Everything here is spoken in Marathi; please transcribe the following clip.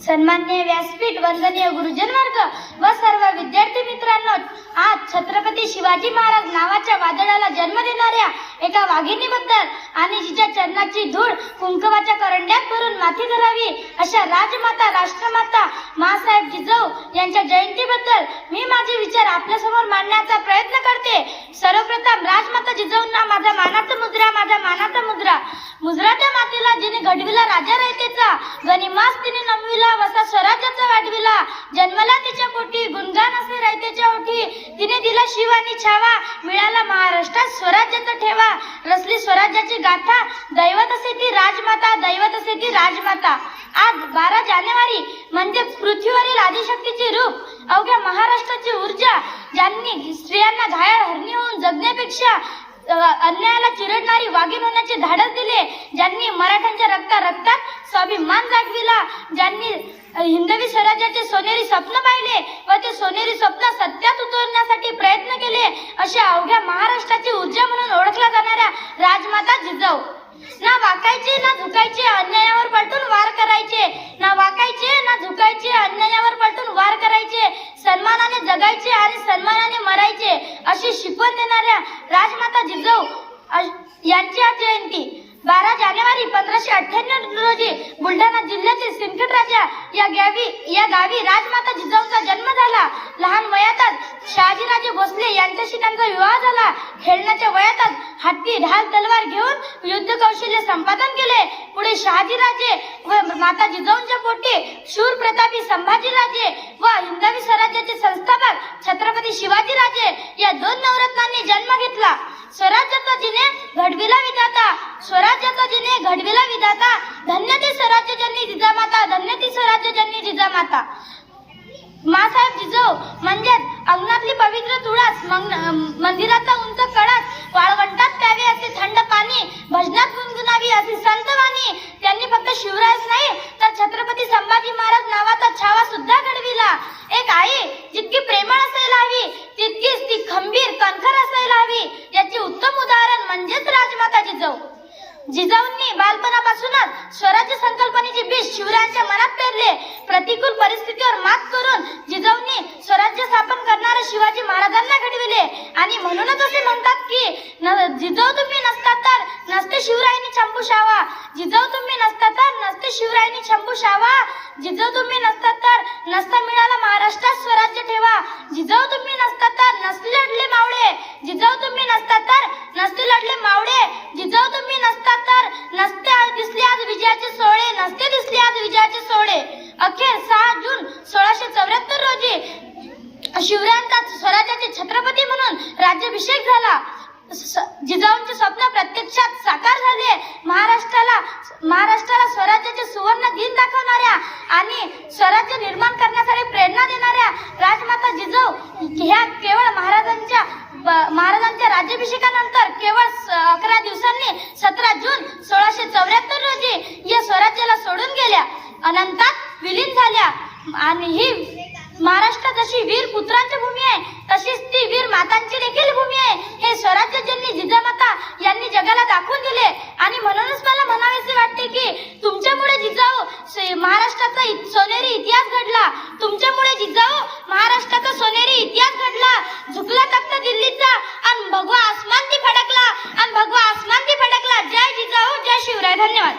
सन्माननीय व्यासपीठ, वंदनीय गुरुजन वर्ग व सर्व विद्यार्थी मित्रांनो, आज छत्रपती शिवाजी महाराज नावाच्या वादळाला जन्म देणाऱ्या एका वाघिणीबद्दल आणि जिच्या चरणाची धूळ कुंकवाच्या करंड्यात भरून माती धरावी अशा राजमाता राष्ट्रमाता माँसाहेब जिजाऊ यांच्या जयंतीबद्दल मी माझे विचार आपल्यासमोर मांडण्याचा प्रयत्न करते। सर्वप्रथम राजमाता जिजाऊंना माझा मानाचा मुजरा। मुजरा त्या मातेला जिने घडविला राजा रयतेचा, गनिमास तिने नमविला वसा स्वराज्याचा वाढविला। जन्मला तिच्या पोटी गुणगान असे रयतेच्या ओठी, तिने दिला शिव आणि छावा, मिळाला महाराष्ट्रात स्वराज्याचा ठेवा। रचली स्वराज्याची गाथा, दैवत असे ती राजमाता। आज 12 जानेवारी म्हणजे पृथ्वीवरील आदिशक्तीचे रूप, अवघ्या महाराष्ट्राची ऊर्जा, ज्यांनी स्त्रियांना घायाळ हरणी होऊन जगण्यापेक्षा अन्यायाला चिरडणारी वाघीण होण्याचे धाडस दिले, ज्यांनी मराठ्यांच्या रक्तात स्वाभिमान जागविला, ज्यांनी हिंदवी स्वराज्याचे सोनेरी स्वप्न पाहिले व ते सोनेरी स्वप्न सत्यात उतरण्यासाठी प्रयत्न केले, अशा अवघ्या महाराष्ट्राची ऊर्जा म्हणून ओळखल्या जाणाऱ्या राजमाता जिजाऊ ना वाकायचे ना झुकायचे, अन्यायावर पलटून वार करायचे, ना वाकायचे ना झुकायचे, अन्यायावर पलटून वार करायचे, सन्मानाने जगायचे आणि सन्मानाने मरायचे अशी शिकवण देणाऱ्या राजमाता जिजाऊ यांची आज जयंती। 12 जानेवारी 1598 रोजी बुलढाणा जिल्ह्यातील सिंदखेडराजा या गावी राजमाता जिजाऊंचा जन्म झाला। लहान वयातच शहाजीराजे भोसले यांच्याशी त्यांचा विवाह झाला। खेळण्याच्या वयातच हत्ती ढाल तलवार घेऊन युद्ध कौशल्य संपादन केले। पुढे शहाजीराजे व माता जिजाऊंच्या पोटी शूर प्रतापी संभाजीराजे व हिंदवी स्वराज्याचे संस्थापक छत्रपती शिवाजीराजे या 2 नवरत्नांनी जन्म घेतला। स्वराज्याचा जिने घडविला विधाता, धन्य ती स्वराज्य जननी जिजामाता, धन्य ती स्वराज्य जननी जिजामाता। माँसाहेब जिजाऊ म्हणजे अंगणातली पवित्र तुळस, मंदिराचा उंच कळस, वाळवंटात प्यावे असे थंड पाणी, भजनात गुणगुणावी अशी संतवाणी। त्यांनी फक्त शिवरायच नाही तर छत्रपती संभाजी महाराज नावाचा छावा सुद्धा घडविला। एक आई जितकी प्रेमळ असायला हवी तितकीच ती खंबीर कणखर असायला हवी, याचे उत्तम उदाहरण म्हणजेच राजमाता जिजाऊ। जिजाऊंनी बालपणापासूनच स्वराज्य संकल्पनेचे बीज शिवरायांच्या मनात पेरले। प्रतिकूल परिस्थितीवर मात करून जिजाऊंनी स्वराज्य स्थापन करणारे शिवाजी महाराजांना घडविले आणि म्हणूनच असे म्हणतात की जिजाऊ तुम्ही नसता तर नसते शिवरायांनी चंपूशावा, जिजाऊ तुम्ही नसता तर नसते शिवरायांनी चंपूशावा, जिजाऊ तुम्ही नसता तर नसता मिळाला महाराष्ट्रात स्वराज्य ठेवा, जिजाऊ तुम्ही नसता तर नसते लढले मावळे, जिजाऊ तुम्ही नसता तर नसते लढले मावळे, जिजाऊ तुम्ही नसता तर नसते दिसले आज विजयाचे सोहळे, नसते दिसले आज विजयाचे सोहळे। अखेर 6 जून 1674 रोजी शिवरायांचा स्वराज्याचे छत्रपती म्हणून राज्याभिषेक झाला। जिजाऊंचे स्वप्न प्रत्यक्षात साकार झाले। महाराष्ट्राला स्वराज्याचे सुवर्ण दिन दाखवणाऱ्या आणि स्वराज्य निर्माण करण्यासाठी प्रेरणा देणाऱ्या राजमाता जिजाऊ ह्या केवळ महाराजांच्या राज्याभिषेकानंतर केवळ 11 दिवसांनी 17 जून 1674 रोजी या स्वराज्याला सोडून गेल्या, अनंतात विलीन झाल्या। आणि ही महाराष्ट्र जशी वीर पुत्रांची भूमी आहे तशीच ती वीर मातांची देखील भूमी आहे, हे स्वराज्य जननी जिजामाता यांनी जगाला दाखवून दिले। आणि म्हणूनच मला म्हणावेसे वाटते की तुमच्यामुळे जिजाऊ महाराष्ट्राचा सोनेरी इतिहास घडला, तुमच्यामुळे जिजाऊ महाराष्ट्राचा सोनेरी इतिहास घडला। झुकला तख्त दिल्लीचा आणि भगवा आसमान ती फडकला, जय जिजाऊ जय शिवराय। धन्यवाद।